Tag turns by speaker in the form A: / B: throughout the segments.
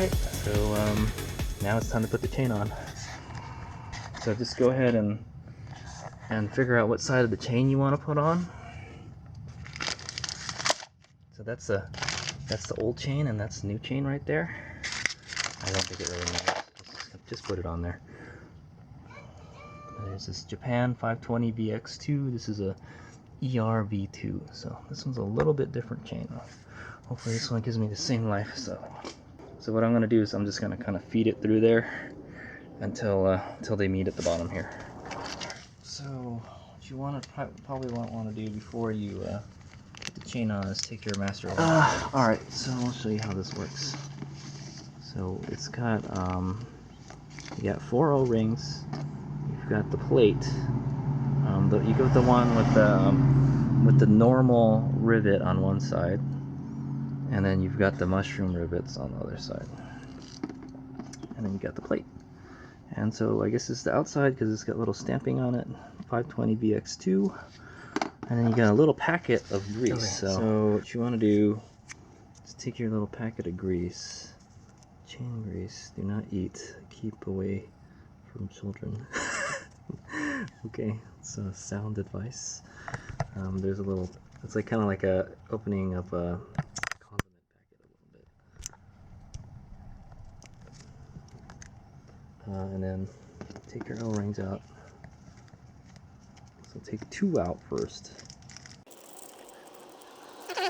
A: Alright, so now it's time to put the chain on. So just go ahead and figure out what side of the chain you want to put on. So that's the old chain, and that's the new chain right there. I don't think it really matters. Just put it on there. There's this Japan 520 VX2. This is a ERV2. So this one's a little bit different chain. Hopefully this one gives me the same life. So what I'm going to do is I'm just going to kind of feed it through there until they meet at the bottom here. So what you probably want to do before you put the chain on is take your master link. Alright, so I'll show you how this works. So it's got you got 4 O-rings. You've got the plate. You got the one with the normal rivet on one side, and then you've got the mushroom rivets on the other side, and then you got the plate. And so I guess it's the outside because it's got little stamping on it, 520 VX2, and then you got a little packet of grease. Okay, so what you want to do is take your little packet of grease, chain grease. Do not eat. Keep away from children. Okay, it's a sound advice. There's a little, it's like kind of like a opening of a condiment packet a little bit. And then take your O-rings out. So take 2 out first. There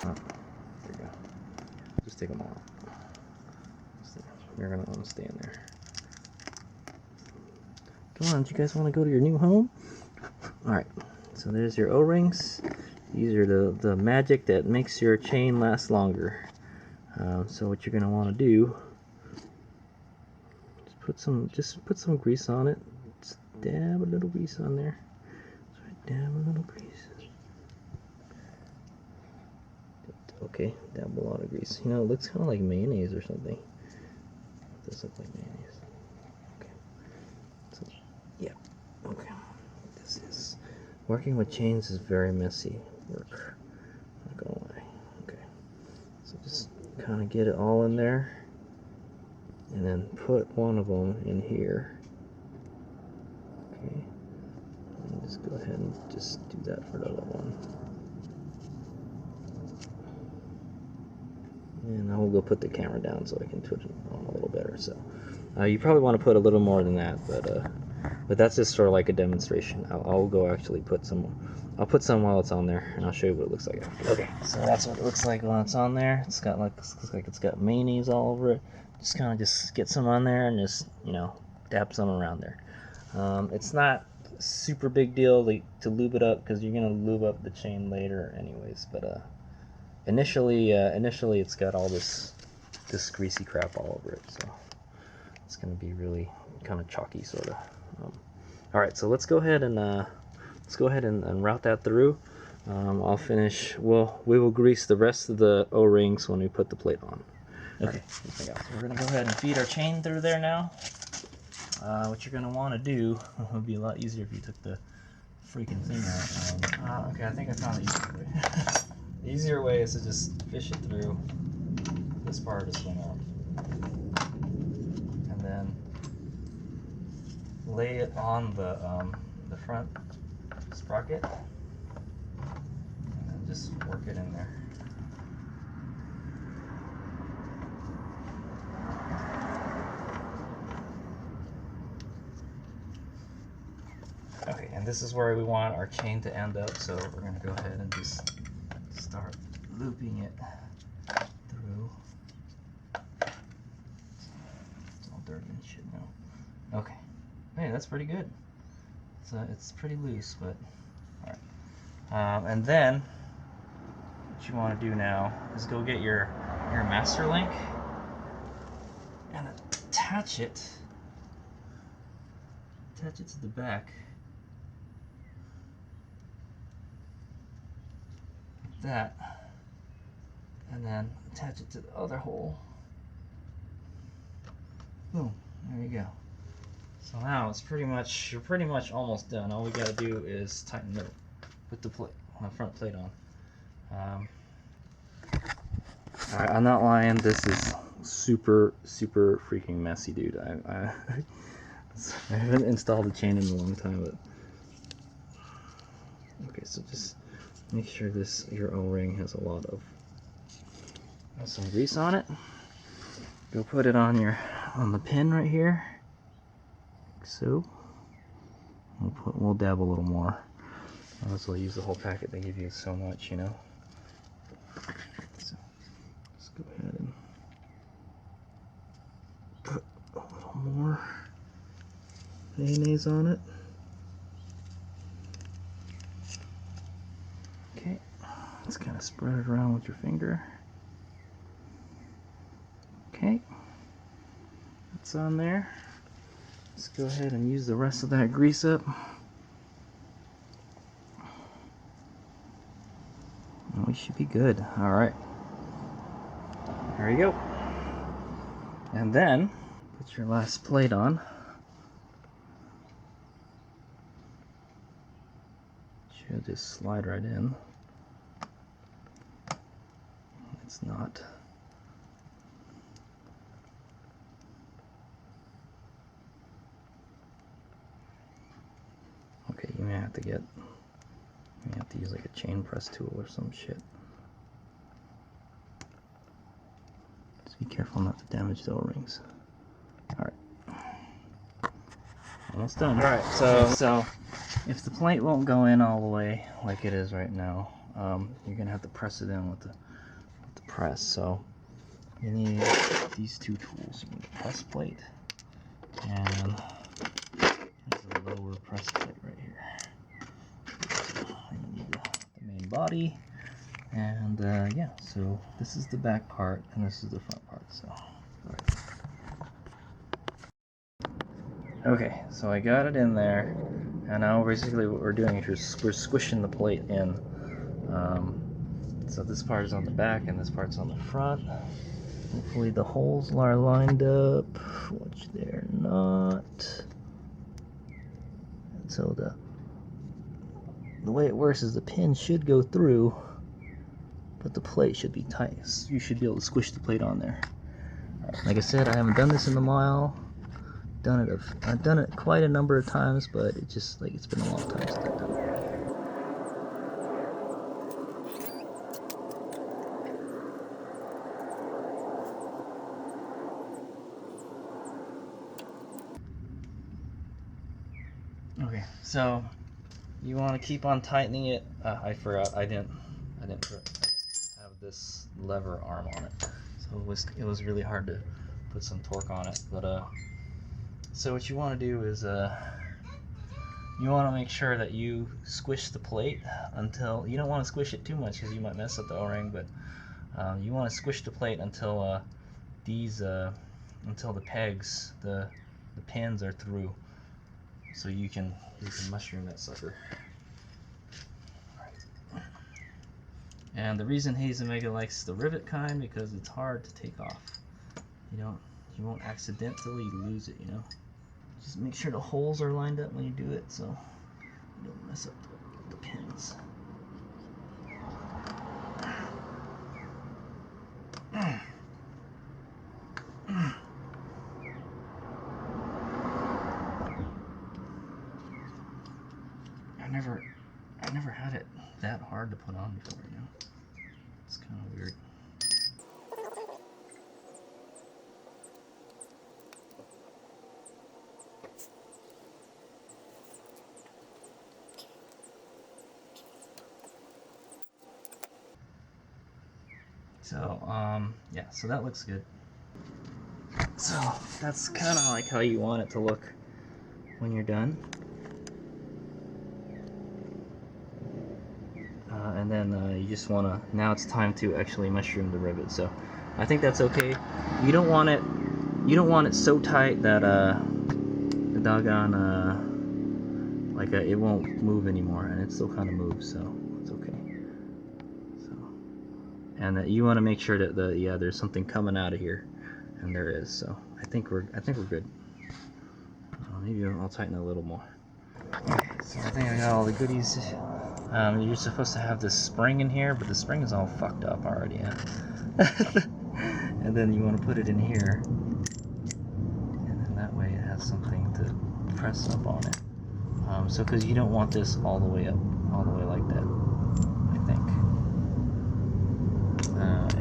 A: you go. Just take them all out. You're gonna want to stay in there. Come on, do you guys want to go to your new home? Alright, so there's your O-rings. These are the magic that makes your chain last longer. So what you're going to want to do is put some grease on it. Just dab a little grease on there. That's right, dab a little grease. Okay, dab a lot of grease. You know, it looks kind of like mayonnaise or something. It does look like mayonnaise. Yeah, okay. This is working with chains is very messy work. Not gonna lie. Okay. So just kind of get it all in there, and then put one of them in here. Okay. And just go ahead and just do that for the other one. And I will go put the camera down so I can put it on a little better. So you probably want to put a little more than that, but that's just sort of like a demonstration. I'll go actually put some. I'll put some while it's on there, and I'll show you what it looks like after. Okay, so that's what it looks like when it's on there. It's got looks like it's got mayonnaise all over it. Just kind of get some on there and just dab some around there. It's not a super big deal to lube it up because you're gonna lube up the chain later anyways. But initially it's got all this greasy crap all over it, so it's gonna be really kind of chalky sort of. Alright, so let's go ahead and route that through. I'll finish. We will grease the rest of the O-rings when we put the plate on. Okay, so we're gonna go ahead and feed our chain through there now. What you're gonna want to do, it would be a lot easier if you took the freaking thing out. Okay, I think I found the easier way. The easier way is to just fish it through this part of the swing arm, and then lay it on the front sprocket, and then just work it in there. Okay, and this is where we want our chain to end up, so we're going to go ahead and just start looping it through. It's all dirty and shit now. Okay. Hey, that's pretty good. It's pretty loose, but alright. And then what you want to do now is go get your master link and attach it to the back. That, and then attach it to the other hole. Boom, there you go. So now you're pretty much almost done. All we got to do is tighten it with the front plate on. Alright, I'm not lying, this is super freaking messy, dude. I haven't installed a chain in a long time, but okay, so just make sure your O-ring has a lot of some grease on it. Go put it on the pin right here, like so. We'll dab a little more. I'll use the whole packet. They give you so much, you know. So let's go ahead and put a little more mayonnaise on it. Okay, let's kind of spread it around with your finger. Okay, it's on there. Let's go ahead and use the rest of that grease up. And we should be good. All right, there you go. And then put your last plate on. Should just slide right in. It's not. Okay, you may have to use like a chain press tool or some shit. Just be careful not to damage the O-rings. Alright. Almost done. Alright, so if the plate won't go in all the way like it is right now, you're gonna have to press it in with the press. So you need these two tools. You need a press plate and there's a lower press plate right here. So you need the main body, and yeah, so this is the back part and this is the front part. So right. Okay, so I got it in there, and now basically what we're doing is we're squishing the plate in. So this part is on the back and this part's on the front. Hopefully the holes are lined up, which they're not. And so the way it works is the pin should go through, but the plate should be tight. You should be able to squish the plate on there. Right, like I said, I haven't done this in a while. I've done it quite a number of times, but it's been a long time since I've done it. Okay, so you want to keep on tightening it. I forgot I didn't have this lever arm on it, so it was really hard to put some torque on it. But so what you want to do is you want to make sure that you squish the plate until you don't want to squish it too much because you might mess up the O-ring. But you want to squish the plate until until the pegs, the pins are through. So you can mushroom that sucker. Right. And the reason Hayes Omega likes the rivet kind because it's hard to take off. You won't accidentally lose it, you know. Just make sure the holes are lined up when you do it so you don't mess up the pins. I never had it that hard to put on before, you know. It's kind of weird. So yeah, so that looks good. So that's kind of like how you want it to look when you're done. And then you just want to, now it's time to actually mushroom the rivet. So I think that's okay. You don't want it so tight that the doggone it won't move anymore, and it still kind of moves, so it's okay. So, and you want to make sure that there's something coming out of here, and there is. So I think we're good. Maybe I'll tighten it a little more. Okay, so I think I got all the goodies. You're supposed to have this spring in here, but the spring is all fucked up already. Yeah? And and then you want to put it in here, and then that way it has something to press up on it. So because you don't want this all the way up, all the way like that, I think.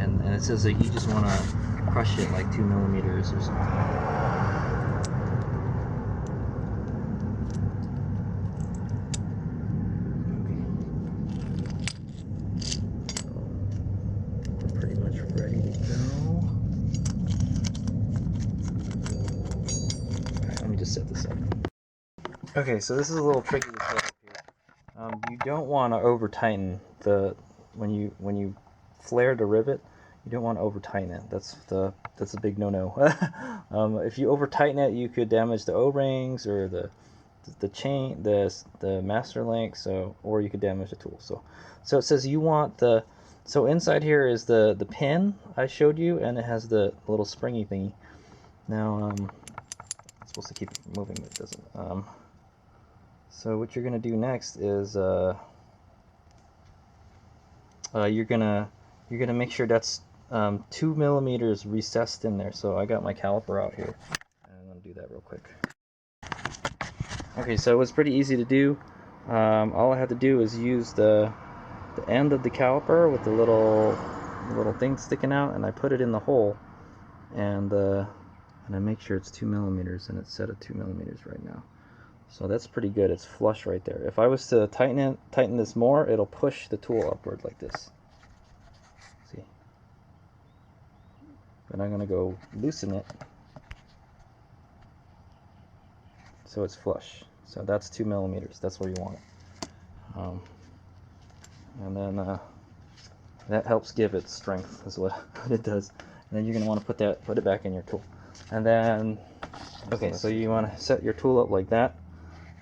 A: And it says that you just want to crush it like 2 millimeters or something. Set this up. Okay, so this is a little tricky to set up here. You don't want to over tighten the when you flare the rivet. You don't want to over tighten it. That's a big no-no. If you over tighten it, you could damage the O-rings or the chain, the master link. Or you could damage the tool. So it says you want the inside here is the pin I showed you, and it has the little springy thingy. Now supposed to keep moving, but it doesn't. So what you're gonna do next is you're gonna make sure that's 2 millimeters recessed in there. So I got my caliper out here, and I'm gonna do that real quick. Okay, so it was pretty easy to do. All I had to do is use the end of the caliper with the little thing sticking out, and I put it in the hole, and I make sure it's 2 millimeters, and it's set at 2 millimeters right now. So that's pretty good. It's flush right there. If I was to tighten this more, it'll push the tool upward like this. See? But I'm gonna go loosen it so it's flush. So that's 2 millimeters. That's where you want it. And then that helps give it strength, is what it does. And then you're gonna want to put it back in your tool. And then, okay, so you want to set your tool up like that,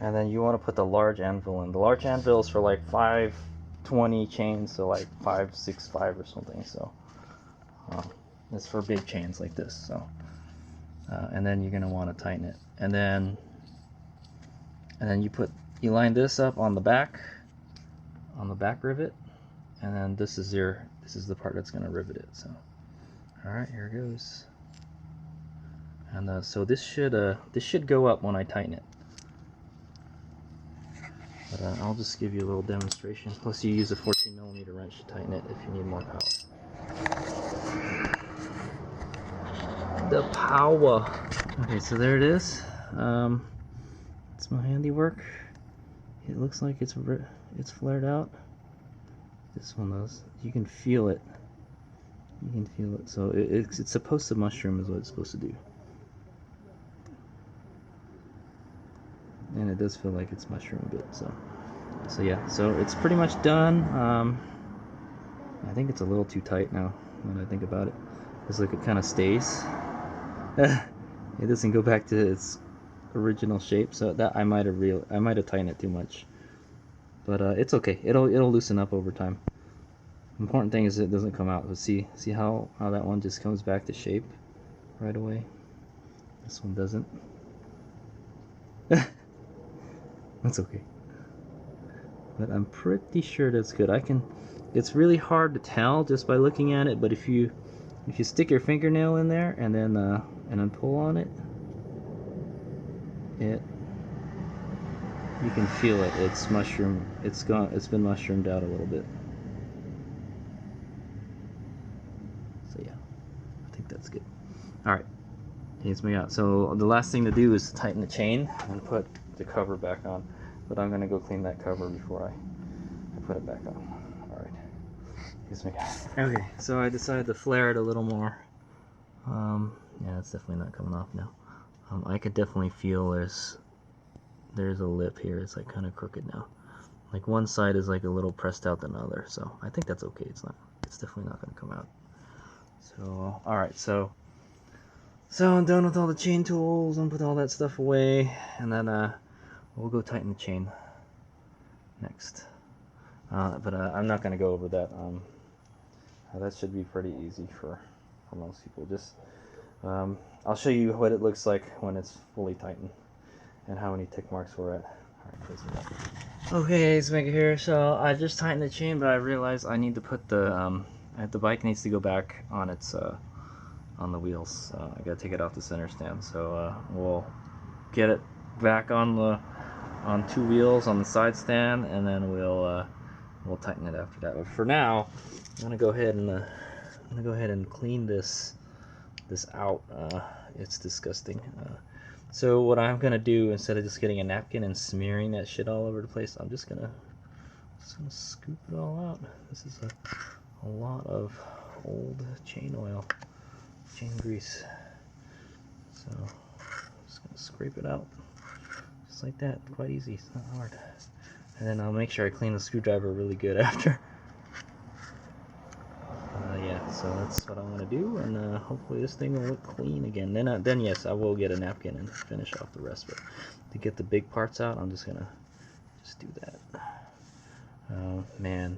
A: and then you want to put the large anvil in. The large anvil is for like 520 chains, so like 565 or something. So it's for big chains like this. So and then you're gonna want to tighten it, and then you line this up on the back rivet, and then this is the part that's gonna rivet it. So all right, here it goes. And so this should go up when I tighten it. But I'll just give you a little demonstration. Plus you use a 14 millimeter wrench to tighten it if you need more power. The power. Okay, so there it is. It's my handiwork. It looks like it's flared out. This one does. You can feel it. You can feel it. So it's supposed to mushroom is what it's supposed to do. And it does feel like it's mushroom a bit, so yeah, so it's pretty much done. I think it's a little too tight now when I think about it. It's like it kind of stays. It doesn't go back to its original shape, so that I might have tightened it too much, but it's okay. It'll loosen up over time. Important thing is it doesn't come out. Let's see how that one just comes back to shape right away. This one doesn't. That's okay. But I'm pretty sure that's good. It's really hard to tell just by looking at it, but if you stick your fingernail in there and then pull on it, you can feel it. It's been mushroomed out a little bit. So yeah, I think that's good. All right, here's me out. So the last thing to do is to tighten the chain and put the cover back on, but I'm gonna go clean that cover before I put it back on. All right, here's me guys. Okay, so I decided to flare it a little more. Yeah, it's definitely not coming off now. I could definitely feel there's a lip here. It's like kind of crooked now. Like one side is like a little pressed out than the other, so I think that's okay. It's definitely not gonna come out. So all right, so I'm done with all the chain tools and put all that stuff away, and then we'll go tighten the chain next. But I'm not going to go over that. That should be pretty easy for most people. Just I'll show you what it looks like when it's fully tightened and how many tick marks we're at. Okay, it's Mega here. So I just tightened the chain, but I realized I need to put the bike needs to go back on its on the wheels. I gotta take it off the center stand. So we'll get it back on 2 wheels on the side stand, and then we'll tighten it after that. But for now, I'm gonna go ahead and clean this out. It's disgusting. So what I'm gonna do, instead of just getting a napkin and smearing that shit all over the place, I'm just gonna scoop it all out. This is a lot of old chain oil, chain grease. So I'm just gonna scrape it out just like that. Quite easy. It's not hard. And then I'll make sure I clean the screwdriver really good after. Yeah, so that's what I'm gonna do, and hopefully this thing will look clean again. Then yes, I will get a napkin and finish off the rest. But to get the big parts out, I'm just gonna do that. Man,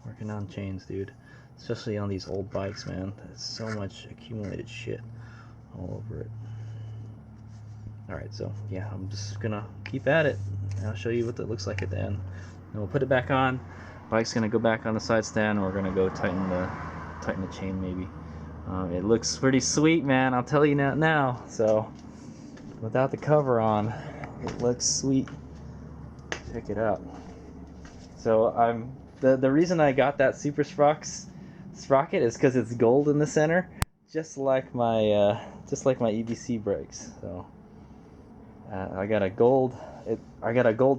A: working on chains, dude, especially on these old bikes, man. There's so much accumulated shit all over it. All right, so yeah, I'm just gonna keep at it, and I'll show you what that looks like at the end. And we'll put it back on. Bike's gonna go back on the side stand, and we're gonna go tighten the chain maybe. It looks pretty sweet, man. I'll tell you now. So without the cover on, it looks sweet. Check it out. So the reason I got that Super Sprocket is because it's gold in the center, just like my EBC brakes. So I got a gold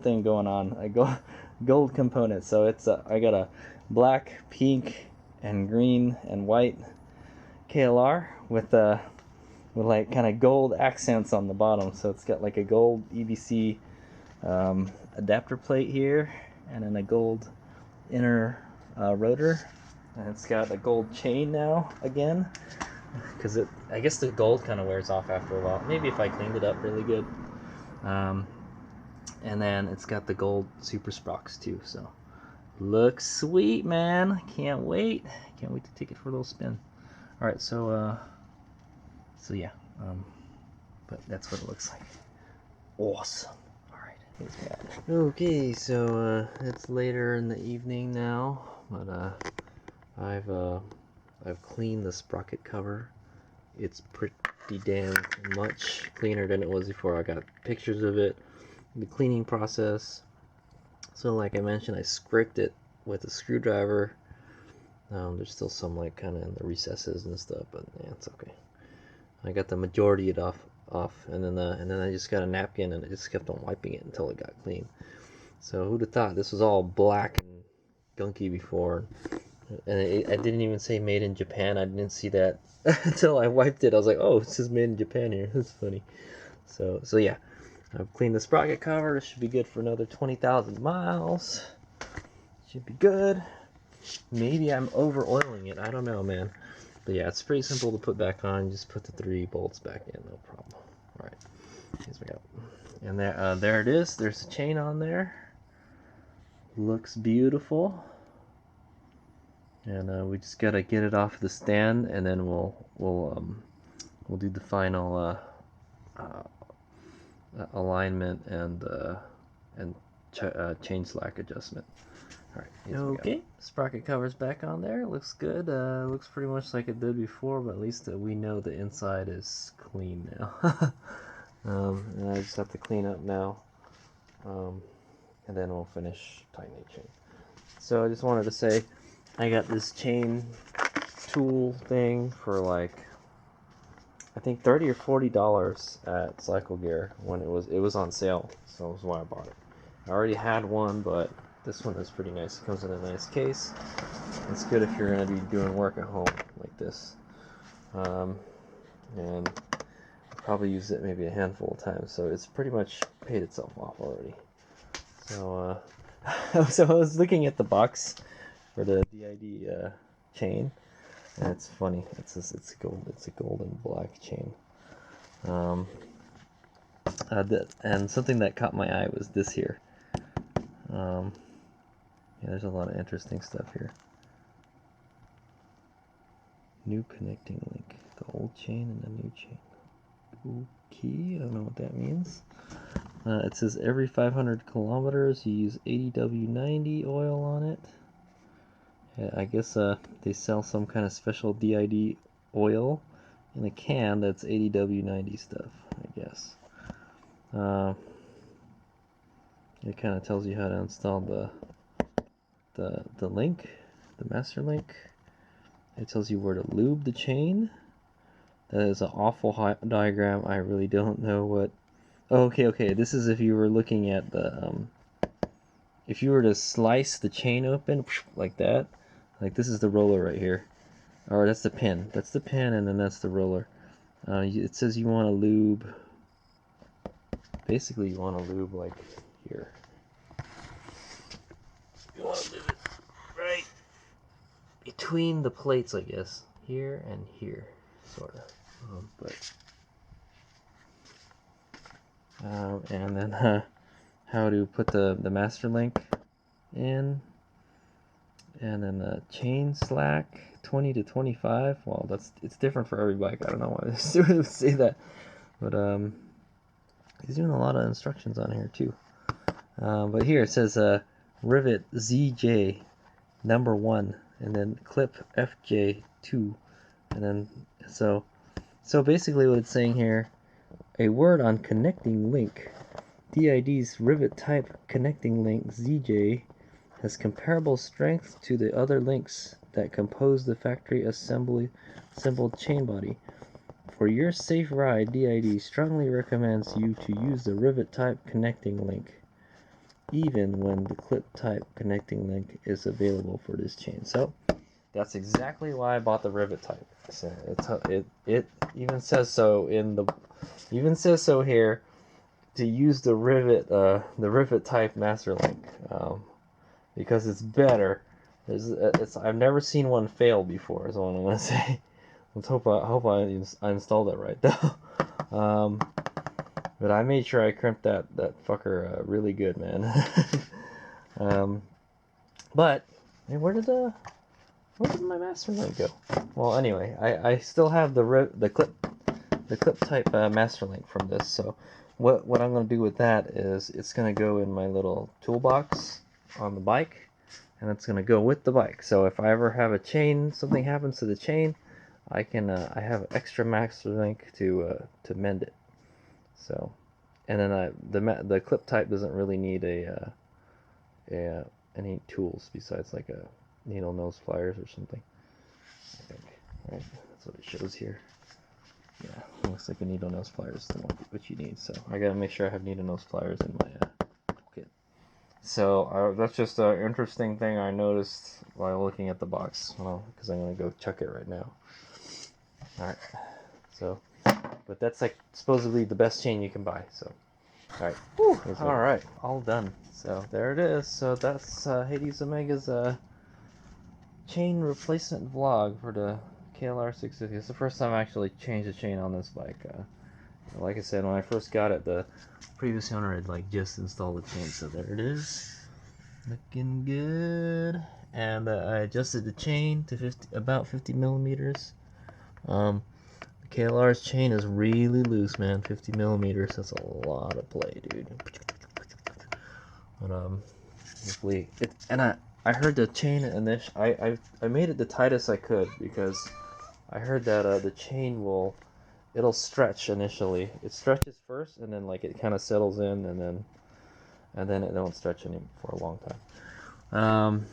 A: thing going on, a gold component. So it's I got a black, pink, and green and white KLR with like kind of gold accents on the bottom. So it's got like a gold EBC adapter plate here, and then a gold inner rotor, and it's got a gold chain now again, because I guess the gold kind of wears off after a while. Maybe if I cleaned it up really good. And then it's got the gold Super Sprockets too. So looks sweet, man. Can't wait to take it for a little spin. All right, so yeah, but that's what it looks like. Awesome. All right, here's that. Okay, so it's later in the evening now, but I've cleaned the sprocket cover. It's pretty damn much cleaner than it was before. I got pictures of it, the cleaning process. So like I mentioned, I scraped it with a screwdriver. There's still some like kind of in the recesses and stuff, but yeah, it's okay. I got the majority of it off, and then I just got a napkin and I just kept on wiping it until it got clean. So who'd have thought this was all black and gunky before? And I didn't even say made in Japan. I didn't see that until I wiped it. I was like, oh, it says made in Japan here. That's funny. So yeah, I've cleaned the sprocket cover. It should be good for another 20,000 miles. Should be good. Maybe I'm over oiling it. I don't know, man. But yeah, it's pretty simple to put back on. Just put the 3 bolts back in, no problem. All right, here's we go. And there it is. There's a chain on there. Looks beautiful. And we just gotta get it off the stand, and then we'll do the final alignment and chain slack adjustment. All right. Okay, sprocket cover's back on there. It looks good. Looks pretty much like it did before, but at least we know the inside is clean now. And I just have to clean up now, and then we'll finish tightening chain. So I just wanted to say, I got this chain tool thing for like, I think $30 or $40 at Cycle Gear when it was on sale, so that's why I bought it. I already had one, but this one is pretty nice. It comes in a nice case. It's good if you're going to be doing work at home like this. And I'll probably use it maybe a handful of times, so it's pretty much paid itself off already. So so I was looking at the box for the DID chain, and it's funny. It's a gold and black chain. And something that caught my eye was this here. Yeah, there's a lot of interesting stuff here. New connecting link. The old chain and the new chain. Okay, I don't know what that means. It says every 500 kilometers you use 80W90 oil on it. I guess they sell some kind of special DID oil in a can that's 80W90 stuff, I guess. It kind of tells you how to install the link, the master link. It tells you where to lube the chain. That is an awful diagram. I really don't know what. Oh, okay. This is if you were looking at the if you were to slice the chain open like that. Like this is the roller right here. Or that's the pin. That's the pin, and then that's the roller. It says you want to lube. Basically, you want to lube like here. You want to lube it right between the plates, I guess. Here and here, sort of. And then how to put the master link in, and then the chain slack 20 to 25. Well, it's different for every bike. I don't know why they would say that, but he's doing a lot of instructions on here too. But here it says rivet ZJ number 1, and then clip FJ2, and then so basically what it's saying here, a word on connecting link. DID's rivet type connecting link ZJ has comparable strength to the other links that compose the factory assembled chain body. For your safe ride, DID strongly recommends you to use the rivet type connecting link, even when the clip type connecting link is available for this chain. So that's exactly why I bought the rivet type. So it even says so here to use the rivet type master link, because it's better. I've never seen one fail before, is what I'm gonna say. Let's hope I installed it right though. But I made sure I crimped that fucker really good, man. But where did my master link go? Well, anyway, I still have the clip type master link from this. So what I'm gonna do with that is it's gonna go in my little toolbox on the bike, and it's gonna go with the bike. So if I ever have a chain, something happens to the chain, I have extra master link to mend it. So, and then the clip type doesn't really need any tools besides like a needle nose pliers or something, I think. Right, that's what it shows here. Yeah, looks like a needle nose pliers is what you need. So I gotta make sure I have needle nose pliers in my kit. So that's just an interesting thing I noticed while looking at the box. Well, because I'm gonna go check it right now. All right. So, but that's like supposedly the best chain you can buy. So, all right. All right, all done. So there it is. So that's Hades Omega's chain replacement vlog for the KLR650. It's the first time I actually changed the chain on this bike. Like I said, when I first got it, the previous owner had like just installed the chain. So there it is, looking good. And I adjusted the chain to about 50 millimeters. The KLR's chain is really loose, man. 50 millimeters. That's a lot of play, dude. But hopefully it. And I heard the chain, and I made it the tightest I could because I heard that the chain it'll stretch initially. It stretches first, and then like it kind of settles in, and then it don't stretch anymore for a long time.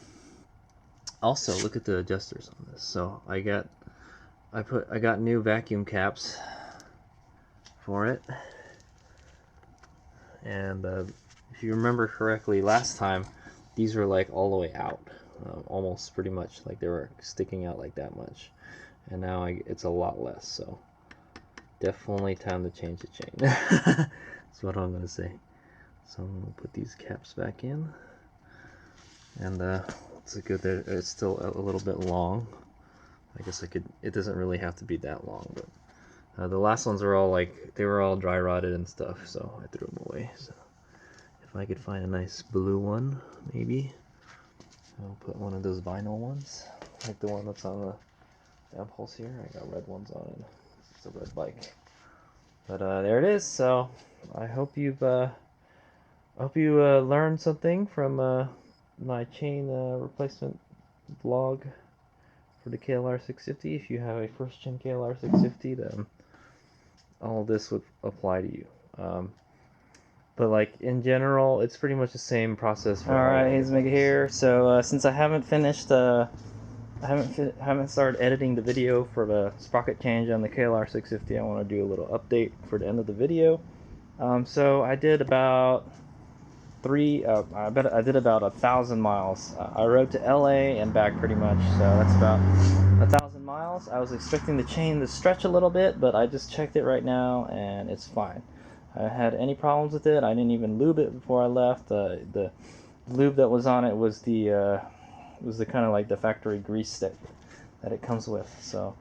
A: Also, look at the adjusters on this. So I got new vacuum caps for it, and if you remember correctly, last time these were like all the way out, almost pretty much like they were sticking out like that much, and now it's a lot less. So definitely time to change the chain. That's what I'm gonna say. So I'm gonna put these caps back in, and it's good that it's still a little bit long. I guess it doesn't really have to be that long, but the last ones were all dry rotted and stuff, so I threw them away. So if I could find a nice blue one, maybe I'll put one of those vinyl ones, like the one that's on the impulse here. I got red ones on it. It's a red bike. But there it is. So I hope you learned something from my chain replacement vlog for the KLR650. If you have a first gen KLR650, then all this would apply to you. But like in general, it's pretty much the same process for all
B: Alright,
A: the
B: here's Mega here. So since I haven't finished, I haven't started editing the video for the sprocket change on the KLR650, I want to do a little update for the end of the video. So I did about I did about 1,000 miles. I rode to LA and back pretty much, so that's about 1,000 miles. I was expecting the chain to stretch a little bit, but I just checked it right now and it's fine. I had any problems with it. I didn't even lube it before I left. The lube that was on it was the kind of like the factory grease stick that it comes with. So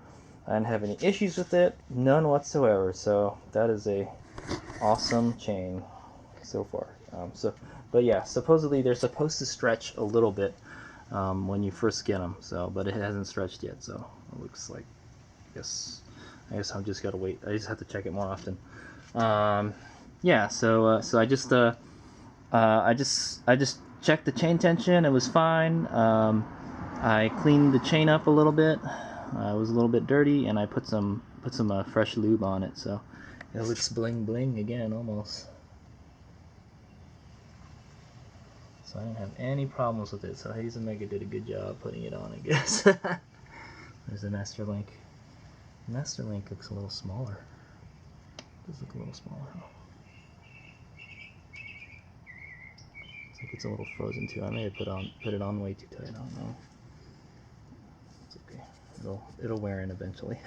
B: I didn't have any issues with it, none whatsoever. So that is a awesome chain so far. But yeah, supposedly they're supposed to stretch a little bit when you first get them. So, but it hasn't stretched yet. So it looks like, I guess I've just got to wait. I just have to check it more often. Yeah. So I just checked the chain tension. It was fine. I cleaned the chain up a little bit. It was a little bit dirty, and I put some fresh lube on it. So it looks bling bling again almost. So I didn't have any problems with it. So Hayes and Mega did a good job putting it on, I guess. There's the master link. The master link looks a little smaller. It does look a little smaller. Looks like it's a little frozen too. I may have put it on way too tight. I don't know. It's okay. It'll wear in eventually.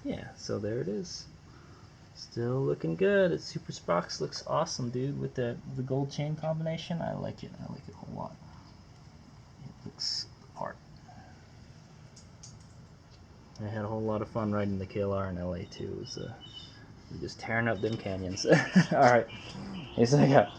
B: Yeah. So there it is. Still looking good. It's Super Sprox looks awesome, dude. With the gold chain combination, I like it. I like it a whole lot. It looks the part. I had a whole lot of fun riding the KLR in LA too. It was just tearing up them canyons. All right, here's what I got.